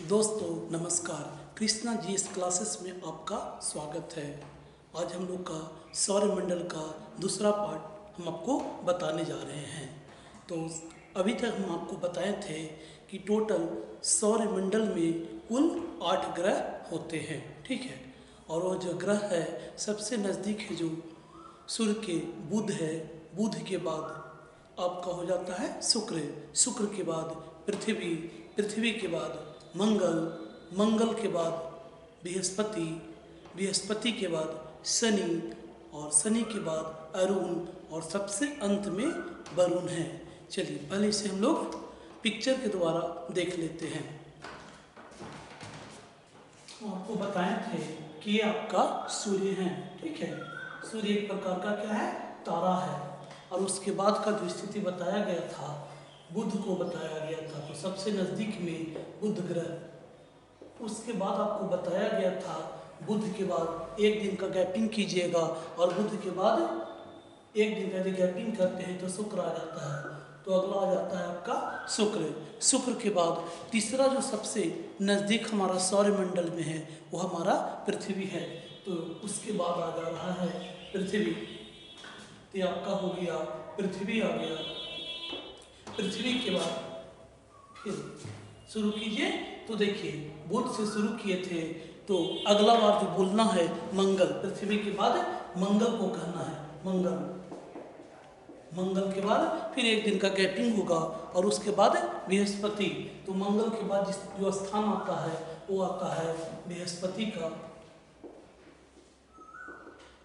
दोस्तों नमस्कार। Krishna G S classes में आपका स्वागत है। आज हम लोग का सौरमंडल का दूसरा पार्ट हम आपको बताने जा रहे हैं। तो अभी तक हम आपको बताए थे कि टोटल सौरमंडल में कुल 8 ग्रह होते हैं, ठीक है। और वो जो ग्रह है सबसे नज़दीक है जो सूर्य के बुध है। बुध के बाद आपका हो जाता है शुक्र, शुक्र के बाद पृथ्वी, पृथ्वी के बाद मंगल, मंगल के बाद बृहस्पति, बृहस्पति के बाद शनि और शनि के बाद अरुण और सबसे अंत में वरुण है। चलिए पहले इसे हम लोग पिक्चर के द्वारा देख लेते हैं। आपको बताए थे कि ये आपका सूर्य है, ठीक है। सूर्य एक प्रकार का क्या है, तारा है। और उसके बाद का जो स्थिति बताया गया था, बुध को बताया गया था, तो सबसे नज़दीक में बुध ग्रह। उसके बाद आपको बताया गया था बुध के बाद एक दिन का गैपिंग कीजिएगा और बुध के बाद एक दिन का यदि गैपिंग करते हैं तो शुक्र आ जाता है। तो अगला आ जाता है आपका शुक्र। शुक्र के बाद तीसरा जो सबसे नज़दीक हमारा सौरमंडल में है वो हमारा पृथ्वी है। तो उसके बाद आ जा रहा है पृथ्वी। तो ये आपका हो गया पृथ्वी आ गया। पृथ्वी के बाद फिर शुरू कीजिए। तो देखिए बुध से शुरू किए थे तो अगला बार जो बोलना है मंगल। पृथ्वी के बाद मंगल को कहना है मंगल। मंगल के बाद फिर एक दिन का गैपिंग होगा और उसके बाद बृहस्पति। तो मंगल के बाद जिस जो स्थान आता है वो आता है बृहस्पति का,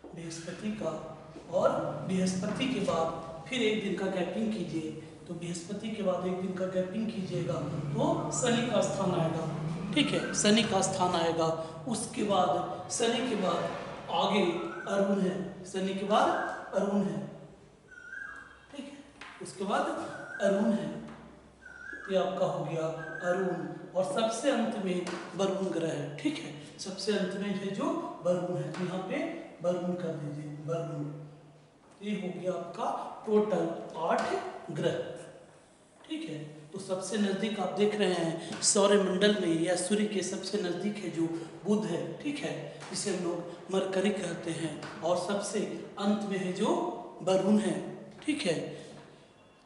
बृहस्पति का। और बृहस्पति के बाद फिर एक दिन का गैपिंग कीजिए। तो बृहस्पति के बाद एक दिन का गैपिंग कीजिएगा तो शनि का स्थान आएगा, ठीक है। शनि का स्थान आएगा। उसके बाद शनि के बाद आगे अरुण है। शनि के बाद अरुण है, ठीक है। उसके बाद अरुण है। ये आपका हो गया अरुण। और सबसे अंत में वरुण ग्रह है, ठीक है। सबसे अंत में है जो वरुण है, तो यहाँ पे वरुण कर दीजिए, वरुण। ये हो गया आपका टोटल 8 ग्रह, ठीक है। तो सबसे नज़दीक आप देख रहे हैं सौरमंडल में या सूर्य के सबसे नज़दीक है जो बुध है, ठीक है, जिसे हम लोग मरकरी कहते हैं। और सबसे अंत में है जो वरुण है, ठीक है।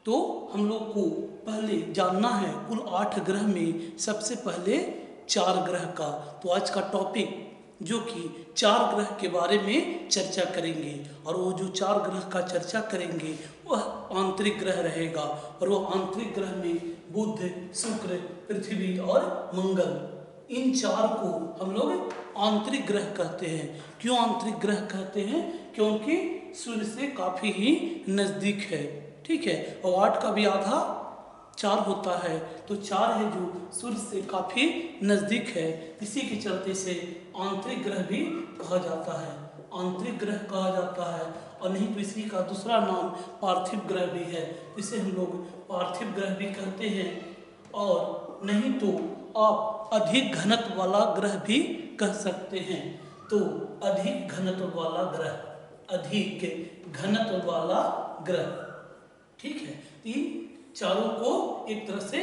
तो हम लोग को पहले जानना है कुल 8 ग्रह में सबसे पहले 4 ग्रह का। तो आज का टॉपिक जो कि 4 ग्रह के बारे में चर्चा करेंगे। और वो जो 4 ग्रह का चर्चा करेंगे वह आंतरिक ग्रह रहेगा। और वो आंतरिक ग्रह में बुध, शुक्र, पृथ्वी और मंगल, इन 4 को हम लोग आंतरिक ग्रह कहते हैं। क्यों आंतरिक ग्रह कहते हैं? क्योंकि सूर्य से काफ़ी ही नज़दीक है, ठीक है। और 8 का भी आधा 4 होता है, तो 4 है जो सूर्य से काफ़ी नज़दीक है। इसी के चलते से आंतरिक ग्रह भी कहा जाता है, आंतरिक ग्रह कहा जाता है। और नहीं तो इसी का दूसरा नाम पार्थिव ग्रह भी है, इसे हम लोग पार्थिव ग्रह भी कहते हैं। और नहीं तो आप अधिक घनत्व वाला ग्रह भी कह सकते हैं। तो अधिक घनत्व वाला ग्रह, अधिक घनत्व वाला ग्रह, ठीक है। इन चारों को एक तरह से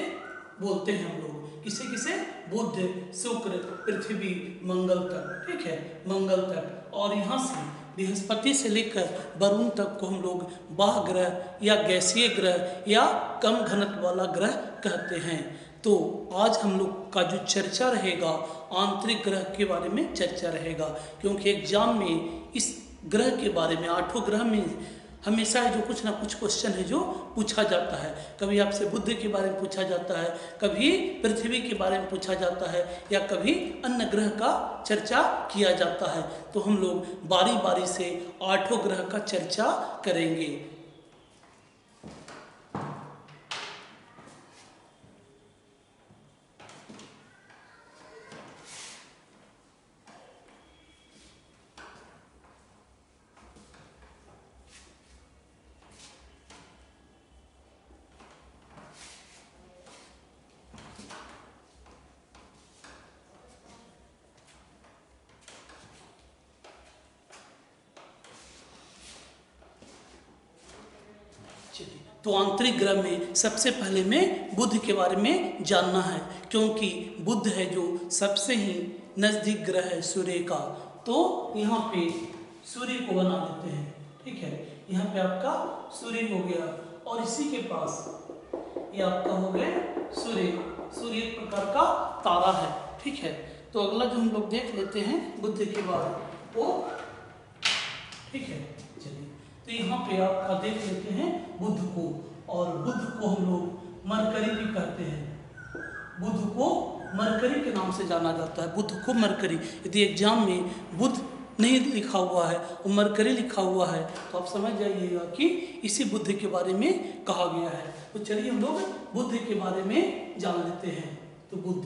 बोलते हैं हम लोग, किसे किसे? बुध, शुक्र, पृथ्वी, मंगल तक, ठीक है, मंगल तक। और यहाँ से बृहस्पति से लेकर वरुण तक को हम लोग बाह्य ग्रह या गैसीय ग्रह या कम घनत्व वाला ग्रह कहते हैं। तो आज हम लोग का जो चर्चा रहेगा आंतरिक ग्रह के बारे में चर्चा रहेगा, क्योंकि एग्जाम में इस ग्रह के बारे में 8 ग्रह में हमेशा है जो कुछ ना कुछ क्वेश्चन है जो पूछा जाता है। कभी आपसे बुध के बारे में पूछा जाता है, कभी पृथ्वी के बारे में पूछा जाता है, या कभी अन्य ग्रह का चर्चा किया जाता है। तो हम लोग बारी बारी से 8 ग्रह का चर्चा करेंगे। तो आंतरिक ग्रह में सबसे पहले में बुध के बारे में जानना है, क्योंकि बुध है जो सबसे ही नज़दीक ग्रह है सूर्य का। तो यहाँ पे सूर्य को बना लेते हैं, ठीक है। यहाँ पे आपका सूर्य हो गया और इसी के पास ये आपका हो गया सूर्य। सूर्य एक प्रकार का तारा है, ठीक है। तो अगला जो हम लोग देख लेते हैं बुध के बाद वो, ठीक है। चलिए, तो यहाँ पे आपका देख लेते हैं बुध को, और बुध को हम लोग मरकरी भी कहते हैं। बुध को मरकरी के नाम से जाना जाता है, बुध को मरकरी। यदि एग्जाम में बुध नहीं लिखा हुआ है और मरकरी लिखा हुआ है तो आप समझ जाइएगा कि इसी बुध के बारे में कहा गया है। तो चलिए हम लोग बुध के बारे में जान लेते हैं। तो बुध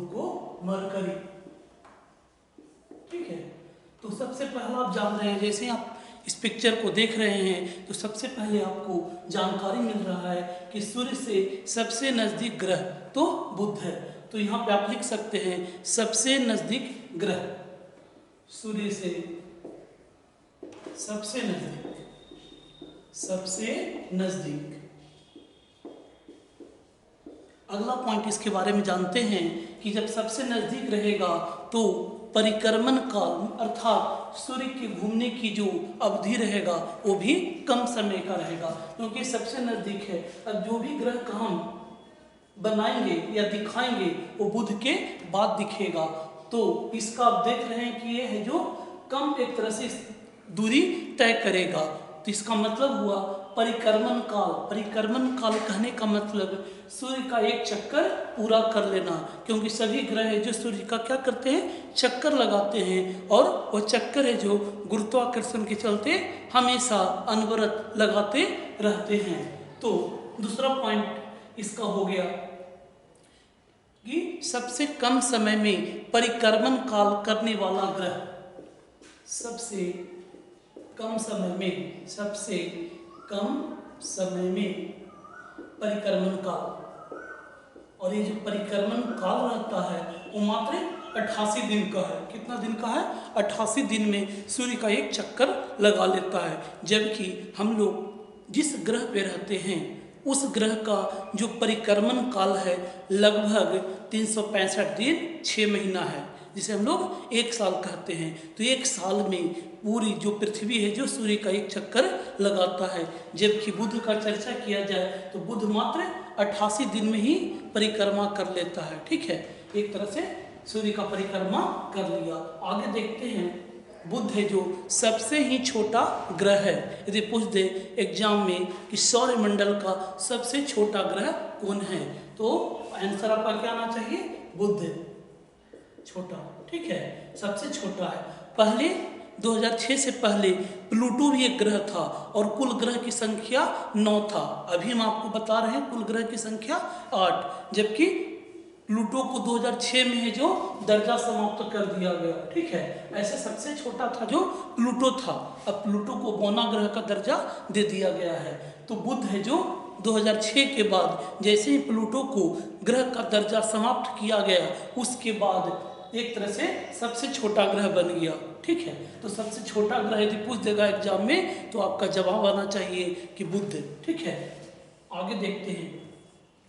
को मरकरी, ठीक है। तो सबसे पहला आप जान रहे हैं, जैसे आप इस पिक्चर को देख रहे हैं तो सबसे पहले आपको जानकारी मिल रहा है कि सूर्य से सबसे नज़दीक ग्रह तो बुध है। तो यहाँ पे आप लिख सकते हैं सबसे नज़दीक ग्रह, सूर्य से सबसे नज़दीक। अगला पॉइंट इसके बारे में जानते हैं कि जब सबसे नज़दीक रहेगा तो परिक्रमण काल अर्थात सूर्य के घूमने की जो अवधि रहेगा वो भी कम समय का रहेगा, क्योंकि सबसे नज़दीक है। अब जो भी ग्रह का हम बनाएंगे या दिखाएंगे वो बुध के बाद दिखेगा। तो इसका आप देख रहे हैं कि ये है जो कम एक तरह से दूरी तय करेगा। तो इसका मतलब हुआ परिक्रमण काल। परिक्रमण काल कहने का मतलब सूर्य का एक चक्कर पूरा कर लेना, क्योंकि सभी ग्रह जो सूर्य का क्या करते हैं, चक्कर लगाते हैं, और वह चक्कर है जो गुरुत्वाकर्षण के चलते हमेशा अनवरत लगाते रहते हैं। तो दूसरा पॉइंट इसका हो गया कि सबसे कम समय में परिक्रमण काल करने वाला ग्रह, सबसे कम समय में परिक्रमण काल, और ये जो परिक्रमण काल रहता है वो मात्र 88 दिन का है। कितना दिन का है? 88 दिन में सूर्य का एक चक्कर लगा लेता है। जबकि हम लोग जिस ग्रह पे रहते हैं उस ग्रह का जो परिक्रमण काल है लगभग 365 दिन 6 महीना है, जिसे हम लोग एक साल कहते हैं। तो एक साल में पूरी जो पृथ्वी है जो सूर्य का एक चक्कर लगाता है। जबकि बुध का चर्चा किया जाए तो बुध मात्र 88 दिन में ही परिक्रमा कर लेता है, ठीक है। एक तरह से सूर्य का परिक्रमा कर लिया। आगे देखते हैं, बुध है जो सबसे ही छोटा ग्रह है। यदि पूछ दे एग्जाम में कि सौरमंडल का सबसे छोटा ग्रह कौन है, तो आंसर आपका क्या आना चाहिए? बुध, छोटा, ठीक है, सबसे छोटा है। पहले 2006 से पहले प्लूटो भी एक ग्रह था और कुल ग्रह की संख्या 9 था। अभी हम आपको बता रहे हैं कुल ग्रह की संख्या 8, जबकि प्लूटो को 2006 में है जो दर्जा समाप्त कर दिया गया, ठीक है। ऐसे सबसे छोटा था जो प्लूटो था, अब प्लूटो को बौना ग्रह का दर्जा दे दिया गया है। तो बुध है जो 2006 के बाद जैसे ही प्लूटो को ग्रह का दर्जा समाप्त किया गया उसके बाद एक तरह से सबसे छोटा ग्रह बन गया, ठीक है। तो सबसे छोटा ग्रह यदि पूछ देगा एग्जाम में तो आपका जवाब आना चाहिए कि बुध, ठीक है। आगे देखते हैं,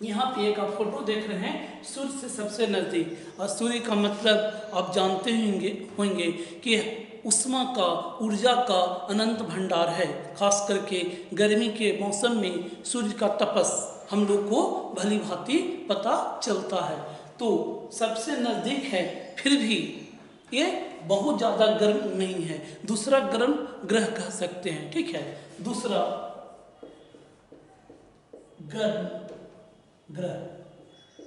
यहाँ पे एक आप फोटो देख रहे हैं सूर्य से सबसे नज़दीक, और सूर्य का मतलब आप जानते होंगे कि उष्मा का, ऊर्जा का अनंत भंडार है। खास करके गर्मी के मौसम में सूर्य का तपस हम लोग को भली भांति पता चलता है। तो सबसे नज़दीक है, फिर भी ये बहुत ज़्यादा गर्म नहीं है, दूसरा गर्म ग्रह कह सकते हैं, ठीक है। दूसरा गर्म ग्रह,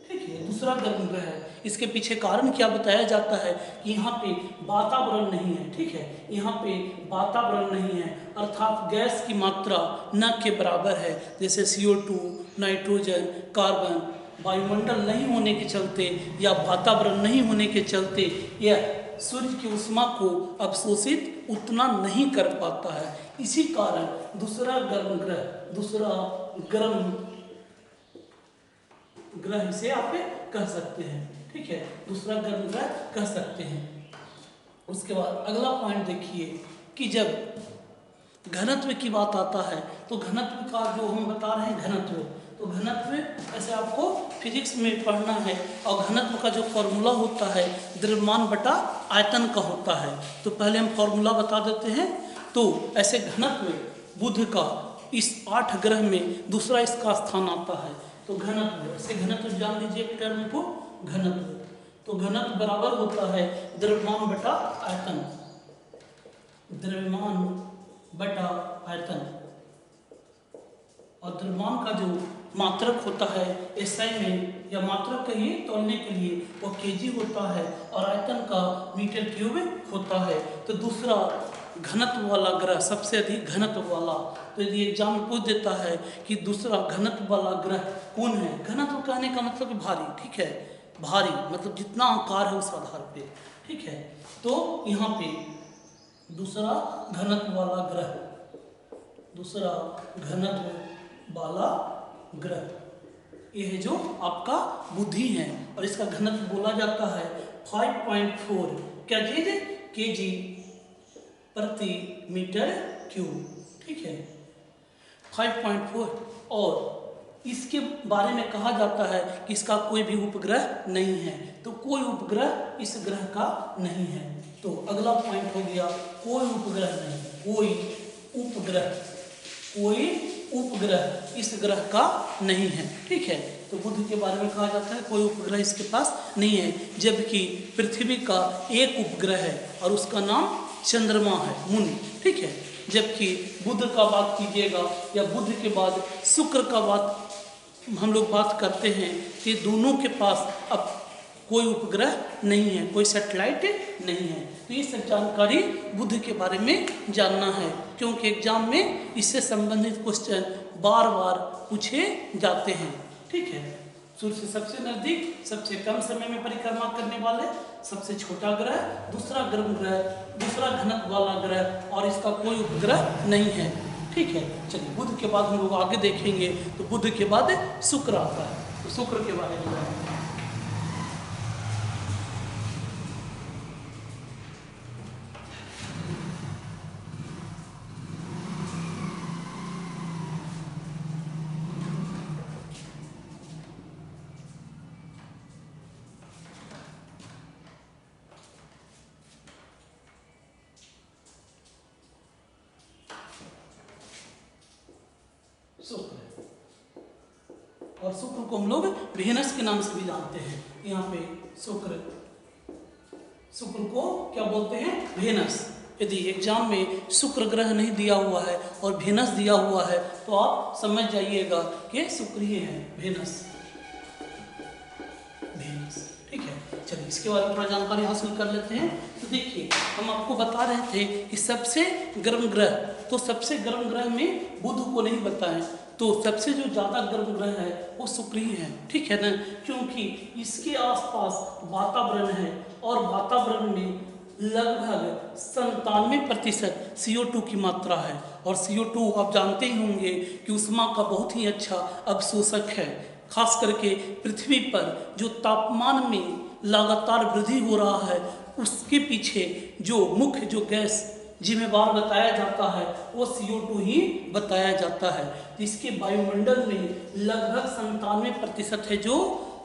ठीक है, दूसरा गर्म ग्रह है। इसके पीछे कारण क्या बताया जाता है कि यहाँ पे वातावरण नहीं है, ठीक है, यहाँ पे वातावरण नहीं है, अर्थात गैस की मात्रा न के बराबर है। जैसे CO2, नाइट्रोजन, कार्बन, वायुमंडल नहीं होने के चलते या वातावरण नहीं होने के चलते यह सूर्य की उष्मा को अवशोषित उतना नहीं कर पाता है। इसी कारण दूसरा गर्म ग्रह इसे आप कह सकते हैं, ठीक है, दूसरा गर्म ग्रह कह सकते हैं। उसके बाद अगला पॉइंट देखिए कि जब घनत्व की बात आता है तो घनत्व का जो हम बता रहे हैं घनत्व, तो घनत्व ऐसे आपको फिजिक्स में पढ़ना है। और घनत्व का जो फॉर्मूला होता है द्रव्यमान बटा आयतन का होता है। तो पहले हम फॉर्मूला बता देते हैं। तो ऐसे घनत्व बुध का इस 8 ग्रह में दूसरा इसका स्थान आता है। तो घनत्व, ऐसे घनत्व जान लीजिए टर्म को, घनत्व। तो घनत्व बराबर होता है द्रव्यमान बटा आयतन, द्रव्यमान बटा आयतन। और द्रव्यमान का जो मात्रक होता है एसआई में, या मात्रक कहिए तौलने के लिए, वो केजी होता है और आयतन का मीटर क्यूब होता है। तो दूसरा घनत्व वाला ग्रह, सबसे अधिक घनत्व वाला, तो यदि एग्जाम में पूछ देता है कि दूसरा घनत्व वाला ग्रह कौन है, घनत्व कहने का मतलब भारी, ठीक है, भारी मतलब जितना आकार है उस आधार पे, ठीक है। तो यहाँ पे दूसरा घनत्व वाला ग्रह, दूसरा घनत्व वाला ग्रह ये है जो आपका बुधि है, और इसका घनत्व बोला जाता है 5.4 क्या चीज, केजी प्रति मीटर क्यूब, ठीक है, 5.4। और इसके बारे में कहा जाता है कि इसका कोई भी उपग्रह नहीं है। तो कोई उपग्रह इस ग्रह का नहीं है। तो अगला पॉइंट हो गया कोई उपग्रह नहीं, कोई उपग्रह, कोई उपग्रह इस ग्रह का नहीं है, ठीक है। तो बुध के बारे में कहा जाता है कोई उपग्रह इसके पास नहीं है, जबकि पृथ्वी का एक उपग्रह है और उसका नाम चंद्रमा है, मून, ठीक है। जबकि बुध का बात कीजिएगा या बुध के बाद शुक्र का बात हम लोग बात करते हैं कि दोनों के पास अब कोई उपग्रह नहीं है, कोई सैटेलाइट नहीं है। तो ये सब जानकारी बुध के बारे में जानना है, क्योंकि एग्जाम में इससे संबंधित क्वेश्चन बार बार पूछे जाते हैं, ठीक है। सूर्य से सबसे नजदीक, सबसे कम समय में परिक्रमा करने वाले, सबसे छोटा ग्रह, दूसरा गर्म ग्रह, दूसरा घनत्व वाला ग्रह, और इसका कोई उपग्रह नहीं है, ठीक है। चलिए बुध के बाद हम लोग आगे देखेंगे। तो बुध के बाद शुक्र आता है, तो शुक्र के बारे में शुक्र, और शुक्र को हम लोग वेनस के नाम से भी जानते हैं। यहाँ पे शुक्र, शुक्र को क्या बोलते हैं, वेनस। यदि एग्जाम में शुक्र ग्रह नहीं दिया हुआ है और वेनस दिया हुआ है तो आप समझ जाइएगा कि शुक्र ही है, वेनस, वेनस, ठीक है। चलिए इसके बारे में थोड़ा जानकारी हासिल कर लेते हैं। तो देखिए हम आपको बता रहे थे कि सबसे गर्म ग्रह, तो सबसे गर्म ग्रह में बुध को नहीं बताएं, तो सबसे जो ज़्यादा गर्म ग्रह है वो शुक्र ही है, ठीक है ना, क्योंकि इसके आसपास वातावरण है और वातावरण में लगभग 97% CO2 की मात्रा है। और CO2 आप जानते ही होंगे कि ऊष्मा का बहुत ही अच्छा अवशोषक है। खास करके पृथ्वी पर जो तापमान में लगातार वृद्धि हो रहा है उसके पीछे जो मुख्य जो गैस जिम्मेवार बताया जाता है वो CO2 ही बताया जाता है। इसके वायुमंडल में लगभग 97% है जो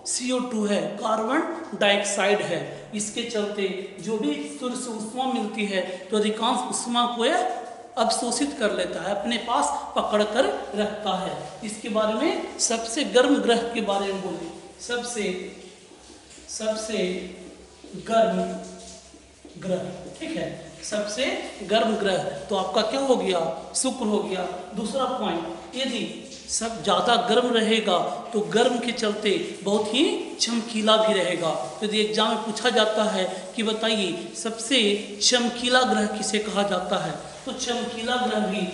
CO2 है, कार्बन डाइऑक्साइड है। इसके चलते जो भी सूर्य से ऊष्मा मिलती है तो अधिकांश ऊष्मा को यह अवशोषित कर लेता है, अपने पास पकड़ कर रखता है। इसके बारे में सबसे गर्म ग्रह के बारे में बोले, सबसे गर्म ग्रह, ठीक है, सबसे गर्म ग्रह तो आपका क्या हो गया, शुक्र हो गया। दूसरा पॉइंट, यदि सब ज़्यादा गर्म रहेगा तो गर्म के चलते बहुत ही चमकीला भी रहेगा। यदि एग्जाम में पूछा जाता है कि बताइए सबसे चमकीला ग्रह किसे कहा जाता है, तो चमकीला ग्रह भी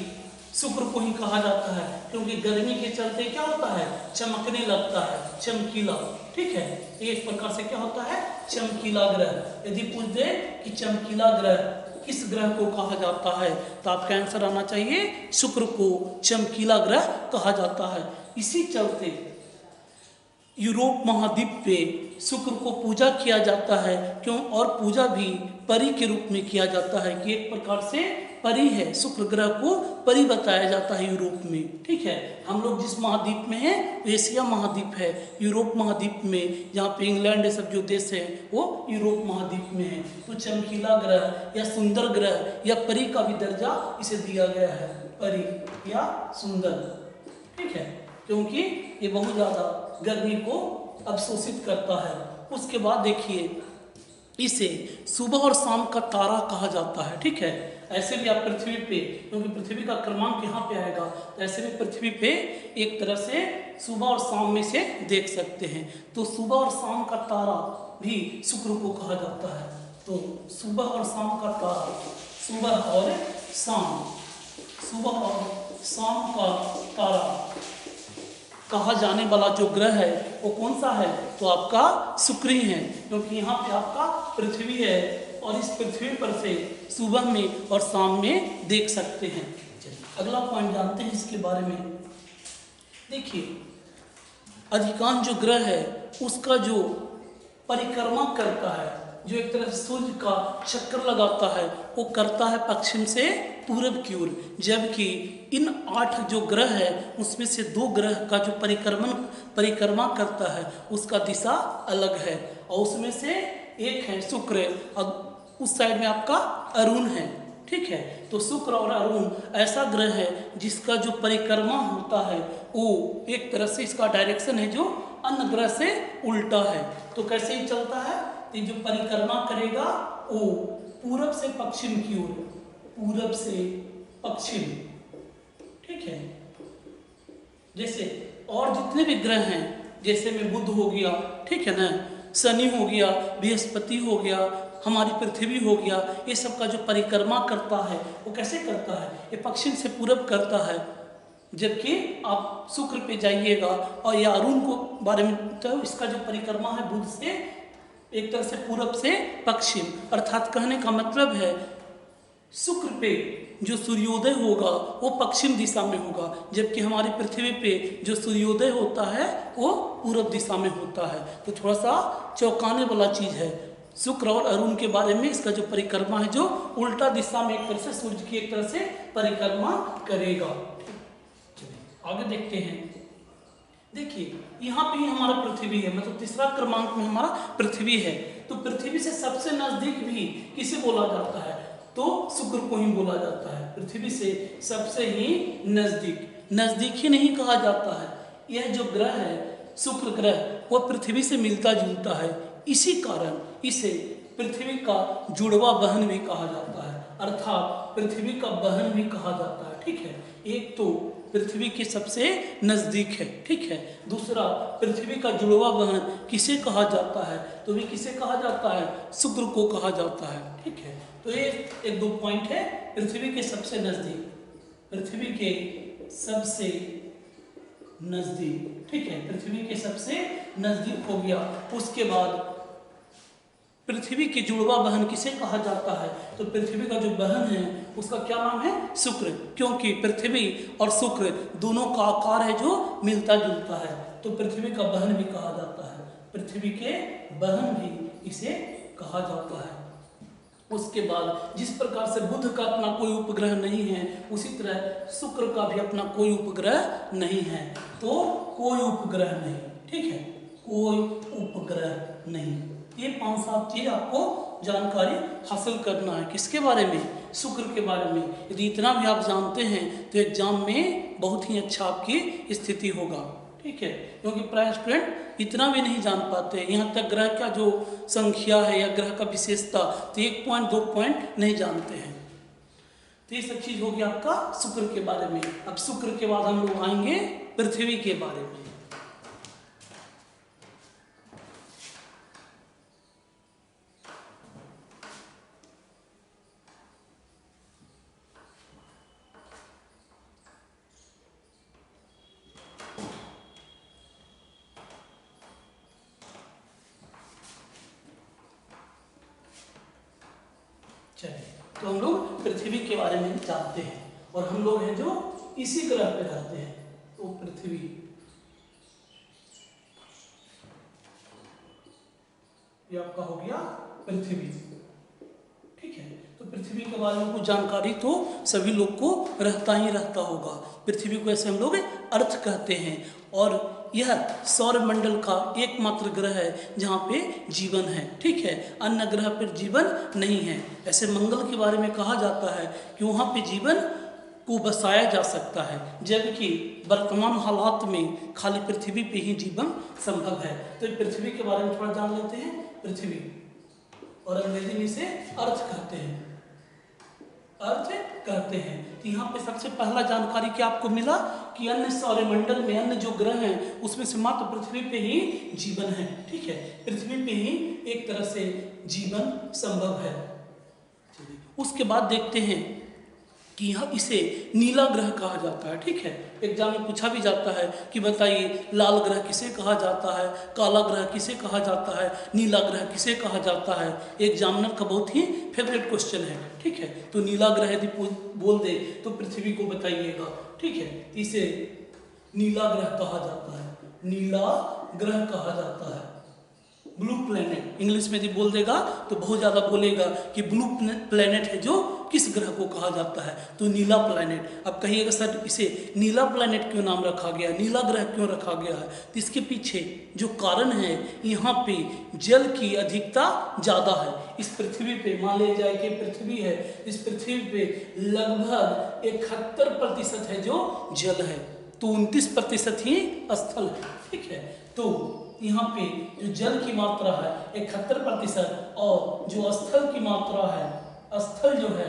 शुक्र को ही कहा जाता है, क्योंकि गर्मी के चलते क्या होता है, चमकने लगता है, चमकीला, ठीक है। एक प्रकार से क्या होता है, चमकीला ग्रह। यदि पूछ दे कि चमकीला ग्रह किस ग्रह को कहा जाता है तो आपका आंसर आना चाहिए शुक्र को चमकीला ग्रह कहा जाता है। इसी चलते यूरोप महाद्वीप पे शुक्र को पूजा किया जाता है, क्यों, और पूजा भी परी के रूप में किया जाता है कि एक प्रकार से परी है, शुक्र ग्रह को परी बताया जाता है यूरोप में। ठीक है, हम लोग जिस महाद्वीप में हैं एशिया महाद्वीप है, यूरोप महाद्वीप में जहाँ पे इंग्लैंड ये सब जो देश है वो यूरोप महाद्वीप में है। तो चमकीला ग्रह या सुंदर ग्रह या परी का भी दर्जा इसे दिया गया है, परी या सुंदर। ठीक है, क्योंकि ये बहुत ज़्यादा गर्मी को अवशोषित करता है। उसके बाद देखिए, इसे सुबह और शाम का तारा कहा जाता है। ठीक है, ऐसे भी आप पृथ्वी पे, क्योंकि पृथ्वी का क्रमांक यहाँ पे आएगा, तो ऐसे भी पृथ्वी पे एक तरह से सुबह और शाम में से देख सकते हैं। तो सुबह और शाम का तारा भी शुक्र को कहा जाता है। तो सुबह और शाम का तारा, सुबह और शाम, सुबह और शाम का तारा कहा जाने वाला जो ग्रह है वो कौन सा है? तो आपका शुक्र ही है, क्योंकि यहाँ पे आपका पृथ्वी है और इस पृथ्वी पर से सुबह में और शाम में देख सकते हैं। अगला पॉइंट जानते हैं इसके बारे में। देखिए, अधिकांश जो ग्रह है उसका जो परिक्रमा करता है, जो एक तरह से सूर्य का चक्कर लगाता है, वो करता है पश्चिम से पूरब की ओर, जबकि इन 8 जो ग्रह है उसमें से 2 ग्रह का जो परिक्रमा करता है उसका दिशा अलग है, और उसमें से एक है शुक्र और उस साइड में आपका अरुण है। ठीक है, तो शुक्र और अरुण ऐसा ग्रह है जिसका जो परिक्रमा होता है वो एक तरह से इसका डायरेक्शन है जो अन्य ग्रह से उल्टा है। तो कैसे ही चलता है, ये जो परिक्रमा करेगा वो पूरब से पश्चिम की ओर, पूरब से पश्चिम। ठीक है, जैसे और जितने भी ग्रह हैं, जैसे में बुध हो गया, ठीक है ना, शनि हो गया, बृहस्पति हो गया, हमारी पृथ्वी हो गया, ये सब का जो परिक्रमा करता है वो कैसे करता है? ये पश्चिम से पूरब करता है। जबकि आप शुक्र पे जाइएगा और या अरुण को बारे में, तो इसका जो परिक्रमा है बुध से एक तरह से पूरब से पश्चिम, अर्थात कहने का मतलब है शुक्र पे जो सूर्योदय होगा वो पश्चिम दिशा में होगा, जबकि हमारी पृथ्वी पे जो सूर्योदय होता है वो पूरब दिशा में होता है। तो थोड़ा सा चौंकाने वाला चीज़ है। शुक्र और अरुण के बारे में इसका जो परिक्रमा है जो उल्टा दिशा में एक तरह से सूर्य की एक तरह से परिक्रमा करेगा। आगे देखते हैं। देखिए, यहाँ पे ही हमारा पृथ्वी है, मतलब तीसरा क्रमांक में हमारा पृथ्वी है। तो पृथ्वी से सबसे नजदीक भी किसे बोला जाता है? तो शुक्र को ही बोला जाता है। पृथ्वी से सबसे ही नजदीक, नजदीक ही नहीं कहा जाता है। यह जो ग्रह है शुक्र ग्रह, वह पृथ्वी से मिलता जुलता है, इसी कारण इसे पृथ्वी का जुड़वा बहन भी कहा जाता है, अर्थात पृथ्वी का बहन भी कहा जाता है। ठीक है, एक तो पृथ्वी के सबसे नजदीक है, ठीक है, दूसरा पृथ्वी का जुड़वा बहन किसे कहा जाता है? तो भी किसे कहा जाता है? शुक्र को कहा जाता है। ठीक है, तो ये एक दो पॉइंट है। पृथ्वी के सबसे नजदीक, पृथ्वी के सबसे नजदीक, ठीक है, पृथ्वी के सबसे नजदीक हो गया। उसके बाद पृथ्वी की जुड़वा बहन किसे कहा जाता है? तो पृथ्वी का जो बहन है उसका क्या नाम है? शुक्र, क्योंकि पृथ्वी और शुक्र दोनों का आकार है जो मिलता जुलता है, तो पृथ्वी का बहन भी कहा जाता है, पृथ्वी के बहन भी इसे कहा जाता है। उसके बाद जिस प्रकार से बुध का अपना कोई उपग्रह नहीं है, उसी तरह शुक्र का भी अपना कोई उपग्रह नहीं है। तो कोई उपग्रह नहीं, ठीक है, कोई उपग्रह नहीं। ये 5-7 चीज आपको जानकारी हासिल करना है। किसके बारे में? शुक्र के बारे में। यदि इतना भी आप जानते हैं तो एग्जाम में बहुत ही अच्छा आपकी स्थिति होगा। ठीक है, क्योंकि प्राय स्टूडेंट इतना भी नहीं जान पाते, यहाँ तक ग्रह का जो संख्या है या ग्रह का विशेषता, तो 1 पॉइंट 2 पॉइंट नहीं जानते हैं। तो ये सब चीज हो गया आपका शुक्र के बारे में। अब शुक्र के बाद हम लोग आएंगे पृथ्वी के बारे में। चलिए, तो हम लोग पृथ्वी के बारे में जानते हैं, और हम लोग हैं जो इसी ग्रह पे रहते हैं। तो पृथ्वी, ये आपका हो गया पृथ्वी। ठीक है, तो पृथ्वी पृथ्वी के बारे में कुछ जानकारी तो सभी लोग को रहता ही रहता होगा। पृथ्वी को ऐसे हम लोग अर्थ कहते हैं और यह सौरमंडल का एकमात्र ग्रह है जहाँ पे जीवन है, ठीक है। अन्य ग्रह पर जीवन नहीं है। ऐसे मंगल के बारे में कहा जाता है कि वहाँ पे जीवन को बसाया जा सकता है, जबकि वर्तमान हालात में खाली पृथ्वी पे ही जीवन संभव है। तो पृथ्वी के बारे में थोड़ा जान लेते हैं। पृथ्वी और अंग्रेजी में इसे अर्थ कहते हैं, अर्थ कहते हैं। तो यहाँ पे सबसे पहला जानकारी क्या आपको मिला कि अन्य सौरमंडल में अन्य जो ग्रह हैं उसमें से मात्र पृथ्वी पे ही जीवन है, ठीक है। पृथ्वी पे ही एक तरह से जीवन संभव है। उसके बाद देखते हैं कि यहाँ इसे नीला ग्रह कहा जाता है, ठीक है। एग्जाम में पूछा भी जाता है कि बताइए लाल ग्रह किसे कहा जाता है, काला ग्रह किसे कहा जाता है, नीला ग्रह किसे कहा जाता है। एग्जामिनर का बहुत ही फेवरेट क्वेश्चन है, ठीक है। तो नीला ग्रह यदि बोल दे तो पृथ्वी को बताइएगा, ठीक है। इसे नीला ग्रह कहा जाता है, नीला ग्रह कहा जाता है। ब्लू प्लेनेट इंग्लिश में यदि बोल देगा तो बहुत ज़्यादा बोलेगा कि ब्लू प्लेनेट है जो किस ग्रह को कहा जाता है, तो नीला प्लेनेट। अब कहिएगा सर इसे नीला प्लेनेट क्यों नाम रखा गया, नीला ग्रह क्यों रखा गया है, तो इसके पीछे जो कारण है यहाँ पे जल की अधिकता ज़्यादा है। इस पृथ्वी पे मान लिया जाए कि पृथ्वी है, इस पृथ्वी पे लगभग 71% है जो जल है, तो 29% ही स्थल है, ठीक है। तो यहाँ पे जो जल की मात्रा है 71% और जो स्थल की मात्रा है, स्थल जो है,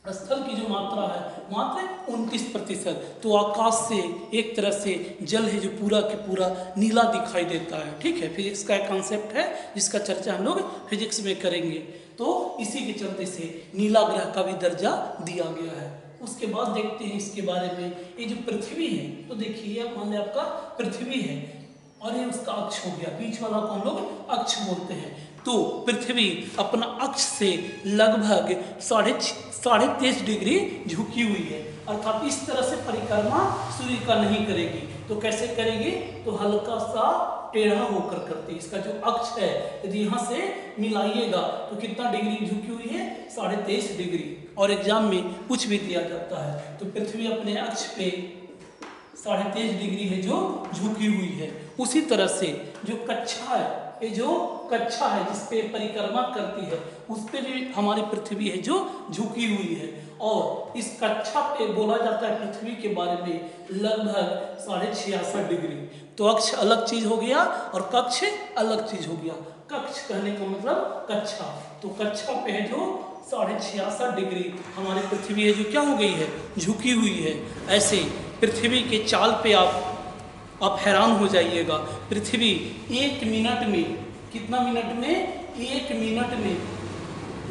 स्थल की जो मात्रा है मात्र 29%। तो आकाश से एक तरह से जल है जो पूरा के पूरा नीला दिखाई देता है, ठीक है। फिजिक्स का एक कॉन्सेप्ट है जिसका चर्चा हम लोग फिजिक्स में करेंगे। तो इसी के चलते से नीला ग्रह का भी दर्जा दिया गया है। उसके बाद देखते हैं इसके बारे में, ये जो पृथ्वी है, तो देखिए मान लिया आपका पृथ्वी है और ये उसका अक्ष हो गया, बीच वाला को हम लोग अक्ष बोलते हैं। तो पृथ्वी अपना अक्ष से लगभग 23.5 डिग्री झुकी हुई है, अर्थात इस तरह से परिक्रमा सूर्य का नहीं करेगी। तो कैसे करेगी, तो हल्का सा टेढ़ा होकर करती है। इसका जो अक्ष है यदि यहाँ से मिलाइएगा तो कितना डिग्री झुकी हुई है, 23.5 डिग्री। और एग्जाम में कुछ भी दिया जाता है तो पृथ्वी अपने अक्ष पे 23.5 डिग्री है जो झुकी हुई है। उसी तरह से जो कक्षा है, ये जो कक्षा है जिसपे परिक्रमा करती है उस पे भी हमारी पृथ्वी है जो झुकी हुई है। और इस कक्षा पे बोला जाता है पृथ्वी के बारे में लगभग 66.5 डिग्री। तो अक्ष अलग चीज हो गया और कक्ष अलग चीज हो गया। कक्ष कहने का मतलब कक्षा, तो कक्षा पे है जो 66.5 डिग्री हमारी पृथ्वी है जो क्या हो गई है, झुकी हुई है। ऐसे पृथ्वी के चाल पे आप हैरान हो जाइएगा। पृथ्वी 1 मिनट में, कितना मिनट में, 1 मिनट में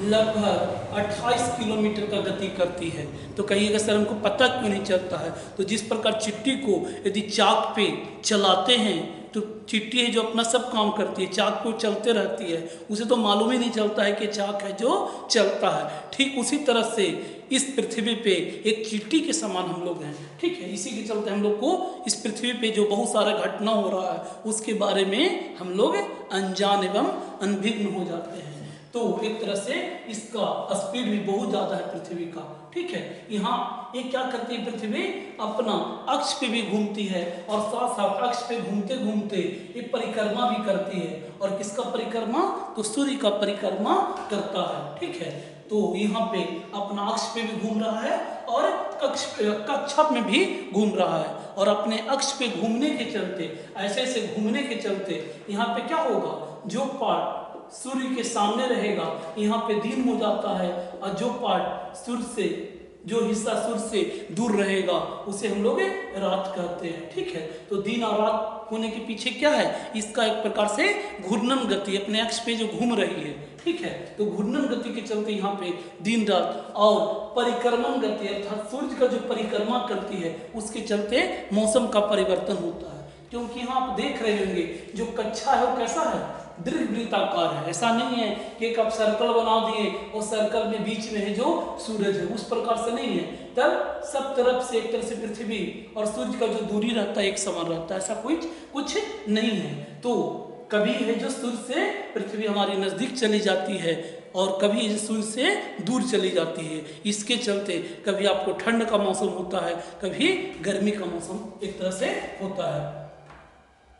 लगभग 28 किलोमीटर का गति करती है। तो कहिएगा सर हमको पता क्यों नहीं चलता है, तो जिस प्रकार चिट्टी को यदि चाक पे चलाते हैं तो चिट्टी है जो अपना सब काम करती है, चाक को चलते रहती है, उसे तो मालूम ही नहीं चलता है कि चाक है जो चलता है। ठीक उसी तरह से इस पृथ्वी पे एक चिट्टी के समान हम लोग हैं, ठीक है। इसी के चलते हम लोग को इस पृथ्वी पे जो बहुत सारा घटना हो रहा है उसके बारे में हम लोग अनजान एवं अनभिज्ञ हो जाते हैं। तो एक तरह से इसका स्पीड भी बहुत ज़्यादा है पृथ्वी का, ठीक है। यहाँ ये क्या करती है, पृथ्वी अपना अक्ष पे भी घूमती है और साथ साथ अक्ष पे घूमते घूमते ये परिक्रमा भी करती है। और किसका परिक्रमा, तो सूर्य का परिक्रमा करता है, ठीक है। तो यहाँ पे अपना अक्ष पे भी घूम रहा है और कक्षा में भी घूम रहा है। और अपने अक्ष पे घूमने के चलते, ऐसे ऐसे घूमने के चलते यहाँ पे क्या होगा, जो पार्ट सूर्य के सामने रहेगा यहाँ पे दिन हो जाता है और जो पार्ट सूर्य से, जो हिस्सा सूर्य से दूर रहेगा उसे हम लोग रात कहते हैं, ठीक है। तो दिन और रात होने के पीछे क्या है, इसका एक प्रकार से घूर्णन गति अपने अक्ष पे जो घूम रही है, ठीक है। तो घूर्णन गति के चलते यहाँ पे दिन रात, और परिक्रमण गति अर्थात सूर्य का जो परिक्रमा करती है उसके चलते मौसम का परिवर्तन होता है। क्योंकि यहाँ आप देख रहे होंगे जो कक्षा है वो कैसा है, दीर्घवृत्ताकार है। ऐसा नहीं है कि एक आप सर्कल बना दिए और सर्कल में बीच में है जो सूरज है, उस प्रकार से नहीं है। तब सब तरफ से एक तरह से पृथ्वी और सूर्य का जो दूरी रहता है एक समान रहता है, ऐसा कुछ नहीं है। तो कभी है जो सूर्य से पृथ्वी हमारी नजदीक चली जाती है और कभी ये सूर्य से दूर चली जाती है। इसके चलते कभी आपको ठंड का मौसम होता है, कभी गर्मी का मौसम एक तरह से होता है।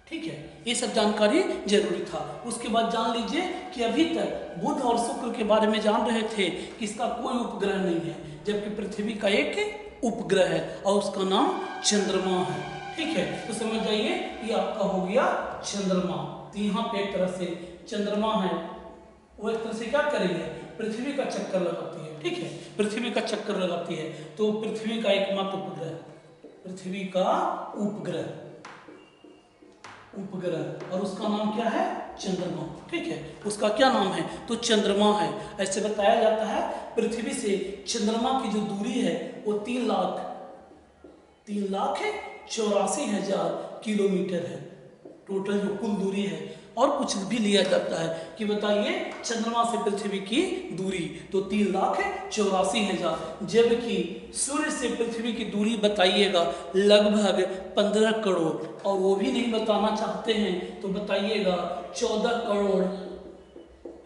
ठीक है, ये सब जानकारी जरूरी था। उसके बाद जान लीजिए कि अभी तक बुध और शुक्र के बारे में जान रहे थे कि इसका कोई उपग्रह नहीं है, जबकि पृथ्वी का एक उपग्रह है और उसका नाम चंद्रमा है। ठीक है, तो समझ जाइए ये आपका हो गया चंद्रमा। तो यहाँ पे एक तरह से चंद्रमा है, वो एक तरह से क्या करेगी, पृथ्वी का चक्कर लगाती है। ठीक है, पृथ्वी का चक्कर लगाती है, तो पृथ्वी का एकमात्र उपग्रह, पृथ्वी का उपग्रह और उसका नाम क्या है, चंद्रमा। ठीक है, उसका क्या नाम है, तो चंद्रमा है। ऐसे बताया जाता है पृथ्वी से चंद्रमा की जो दूरी है वो 3,84,000 किलोमीटर है, टोटल जो कुल दूरी है। और कुछ भी लिया जाता है कि बताइए चंद्रमा से पृथ्वी की दूरी, तो 3,84,000, जबकि सूर्य से पृथ्वी की दूरी बताइएगा लगभग 15 करोड़, और वो भी नहीं बताना चाहते हैं तो बताइएगा 14 करोड़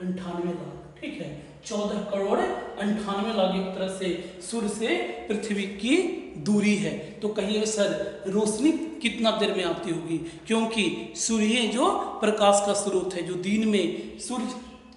98 लाख। ठीक है, 14 करोड़ 98 लाख एक तरह से सूर्य से पृथ्वी की दूरी है। तो कहिए सर रोशनी कितना देर में आती होगी, क्योंकि सूर्य जो प्रकाश का स्रोत है, जो दिन में सूर्य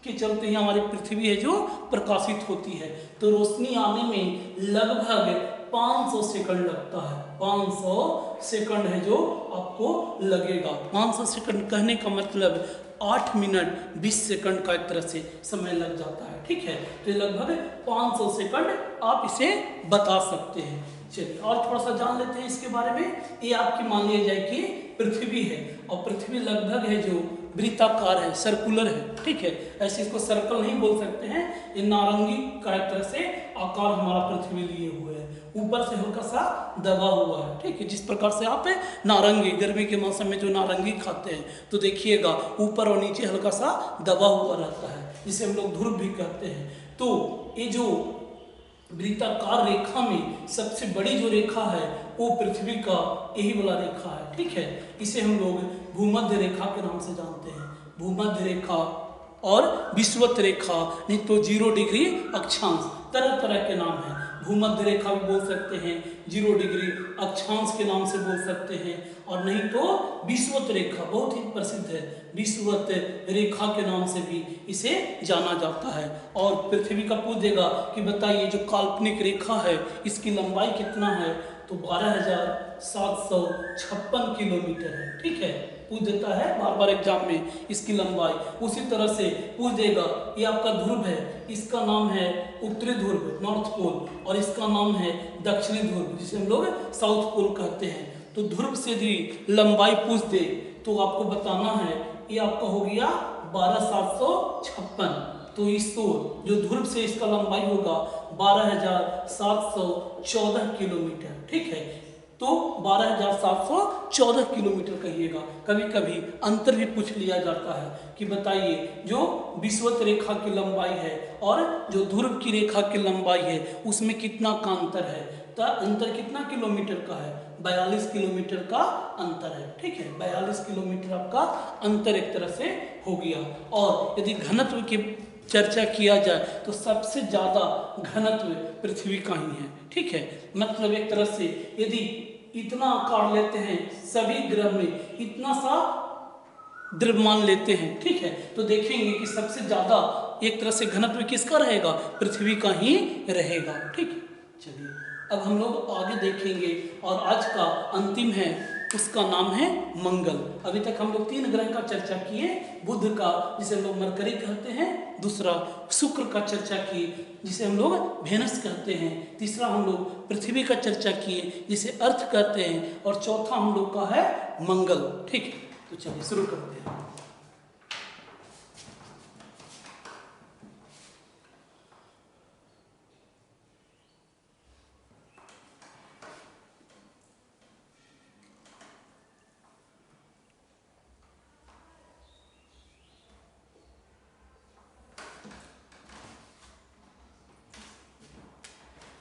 के चलते ही हमारी पृथ्वी है जो प्रकाशित होती है, तो रोशनी आने में लगभग 500 सेकंड लगता है। 500 सेकंड है जो आपको लगेगा। 500 सेकंड कहने का मतलब 8 मिनट 20 सेकंड का एक तरह से समय लग जाता है। ठीक है, तो लगभग 500 सेकंड आप इसे बता सकते हैं। चलिए और थोड़ा सा जान लेते हैं इसके बारे में। ये आपकी मान लिया जाए कि पृथ्वी है, और पृथ्वी लगभग है जो वृत्ताकार है, सर्कुलर है। ठीक है, ऐसे इसको सर्कल नहीं बोल सकते हैं, ये नारंगी का एक तरह से आकार हमारा पृथ्वी लिए हुए है, ऊपर से हल्का सा दबा हुआ है। ठीक है, जिस प्रकार से आप नारंगी गर्मी के मौसम में जो नारंगी खाते हैं तो देखिएगा ऊपर और नीचे हल्का सा दबा हुआ रहता है, जिसे हम लोग ध्रुव भी कहते हैं। तो ये जो वृत्ताकार रेखा में सबसे बड़ी जो रेखा है वो पृथ्वी का यही वाला रेखा है। ठीक है, इसे हम लोग भूमध्य रेखा के नाम से जानते हैं। भूमध्य रेखा और विषुवत रेखा, नहीं तो 0 डिग्री अक्षांश, तरह तरह के नाम हैं। भूमध्य रेखा भी बोल सकते हैं, 0 डिग्री अक्षांश के नाम से बोल सकते हैं, और नहीं तो विषुवत रेखा बहुत ही प्रसिद्ध है, विषुवत रेखा के नाम से भी इसे जाना जाता है। और पृथ्वी का पूछेगा कि बताइए जो काल्पनिक रेखा है इसकी लंबाई कितना है, तो 12,756 किलोमीटर है। ठीक है, पूछ देता है बार बार एग्जाम में इसकी लंबाई। उसी तरह से पूछ देगा ये आपका ध्रुव है, इसका नाम है उत्तरी ध्रुव नॉर्थ पोल, और इसका नाम है दक्षिणी ध्रुव जिसे हम लोग साउथ पोल कहते हैं। तो ध्रुव से भी लंबाई पूछ दे तो आपको बताना है, ये आपका हो गया 12,756। तो इसको जो ध्रुव से इसका लंबाई होगा 12,714 किलोमीटर। ठीक है, तो 12,714 किलोमीटर कहिएगा। कभी कभी अंतर भी पूछ लिया जाता है कि बताइए जो विषुवत रेखा की लंबाई है और जो ध्रुव की रेखा की लंबाई है उसमें कितना का अंतर है, तो अंतर कितना किलोमीटर का है, 42 किलोमीटर का अंतर है। ठीक है, 42 किलोमीटर आपका अंतर एक तरह से हो गया। और यदि घनत्व की चर्चा किया जाए तो सबसे ज्यादा घनत्व पृथ्वी का ही है। ठीक है, मतलब एक तरह से यदि इतना आकार लेते हैं सभी ग्रह में, इतना सा द्रव्यमान लेते हैं, ठीक है, तो देखेंगे कि सबसे ज्यादा एक तरह से घनत्व किसका रहेगा, पृथ्वी का ही रहेगा। ठीक है, चलिए अब हम लोग आगे देखेंगे और आज का अंतिम है, उसका नाम है मंगल। अभी तक हम लोग 3 ग्रह का चर्चा किए, बुध का जिसे हम लोग मरकरी कहते हैं, दूसरा शुक्र का चर्चा किए जिसे हम लोग वेनस कहते हैं, तीसरा हम लोग पृथ्वी का चर्चा किए जिसे अर्थ कहते हैं, और चौथा हम लोग का है मंगल। ठीक है, तो चलिए शुरू करते हैं।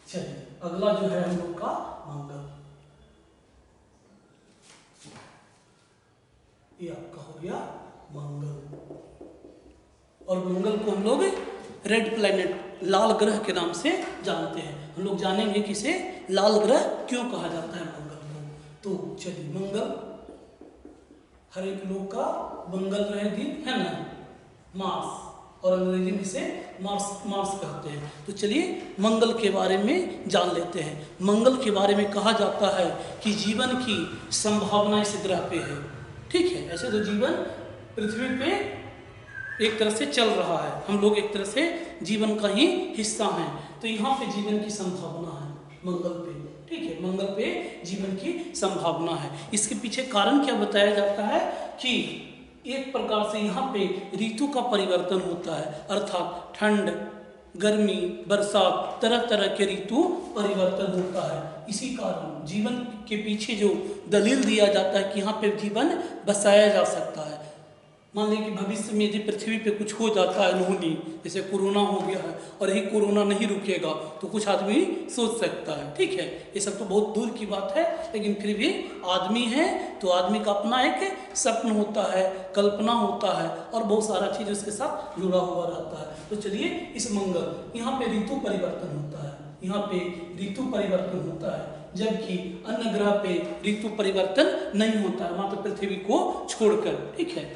चलिए अगला जो है हम लोग का मंगल, ये आपका हो गया मंगल। और मंगल को हम लोग रेड प्लैनेट, लाल ग्रह के नाम से जानते हैं। हम लोग जानेंगे कि इसे लाल ग्रह क्यों कहा जाता है मंगल को। तो चलिए, मंगल हर एक लोग का मंगल ग्रह दिन है ना, मार्स, और अंग्रेजी में इसे मार्स कहते हैं। तो चलिए मंगल के बारे में जान लेते हैं। मंगल के बारे में कहा जाता है कि जीवन की संभावना इस ग्रह पे है। ठीक है, ऐसे तो जीवन पृथ्वी पे एक तरह से चल रहा है, हम लोग एक तरह से जीवन का ही हिस्सा हैं। तो यहाँ पे जीवन की संभावना है मंगल पे। ठीक है, मंगल पे जीवन की संभावना है। इसके पीछे कारण क्या बताया जाता है कि एक प्रकार से यहाँ पे ऋतु का परिवर्तन होता है, अर्थात ठंड, गर्मी, बरसात, तरह तरह के ऋतु परिवर्तन होता है। इसी कारण जीवन के पीछे जो दलील दिया जाता है कि यहाँ पे जीवन बसाया जा सकता है। मान लीजिए कि भविष्य में यदि पृथ्वी पे कुछ हो जाता है अनहोनी, जैसे कोरोना हो गया है और यही कोरोना नहीं रुकेगा, तो कुछ आदमी सोच सकता है। ठीक है, ये सब तो बहुत दूर की बात है, लेकिन फिर भी आदमी है तो आदमी का अपना एक सपना होता है, कल्पना होता है और बहुत सारा चीज़ उसके साथ जुड़ा हुआ रहता है। तो चलिए, इस मंगल यहाँ पे ऋतु परिवर्तन होता है, यहाँ पे ऋतु परिवर्तन होता है, जबकि अन्य ग्रह पे ऋतु परिवर्तन नहीं होता है, मात्र पृथ्वी को छोड़कर। ठीक है,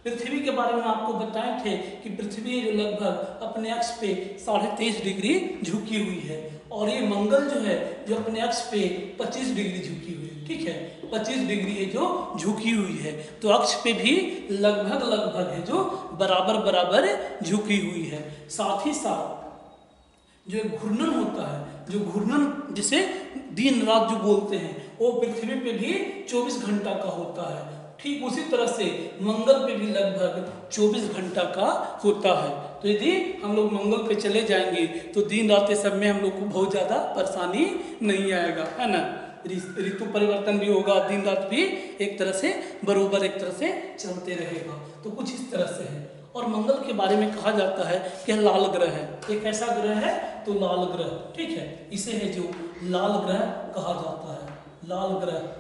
पृथ्वी के बारे में आपको बताए थे कि पृथ्वी जो लगभग अपने अक्ष पे 23.5 डिग्री झुकी हुई है, और ये मंगल जो है जो अपने अक्ष पे 25 डिग्री झुकी हुई है। ठीक है, 25 डिग्री है जो झुकी हुई है, तो अक्ष पे भी लगभग है जो बराबर बराबर झुकी हुई है। साथ ही साथ जो घूर्णन होता है, जो घूर्णन जिसे दिन रात जो बोलते हैं, वो पृथ्वी पे भी 24 घंटा का होता है। ठीक उसी तरह से मंगल पे भी लगभग 24 घंटा का होता है। तो यदि हम लोग मंगल पे चले जाएंगे तो दिन रात सब में हम लोग को बहुत ज़्यादा परेशानी नहीं आएगा, है ना। ऋतु परिवर्तन भी होगा, दिन रात भी एक तरह से बरोबर एक तरह से चलते रहेगा। तो कुछ इस तरह से है। और मंगल के बारे में कहा जाता है कि लाल ग्रह है, एक ऐसा ग्रह है तो लाल ग्रह। ठीक है, इसे है जो लाल ग्रह कहा जाता है, लाल ग्रह।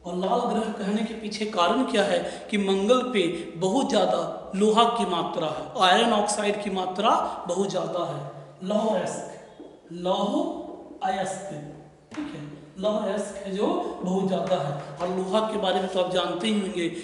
और लाल ग्रह कहने के पीछे कारण क्या है कि मंगल पे बहुत ज़्यादा लोहा की मात्रा है, आयरन ऑक्साइड की मात्रा बहुत ज़्यादा है, लौह अयस्क। ठीक है, लौह अयस्क है जो बहुत ज़्यादा है। और लोहा के बारे में तो आप जानते ही होंगे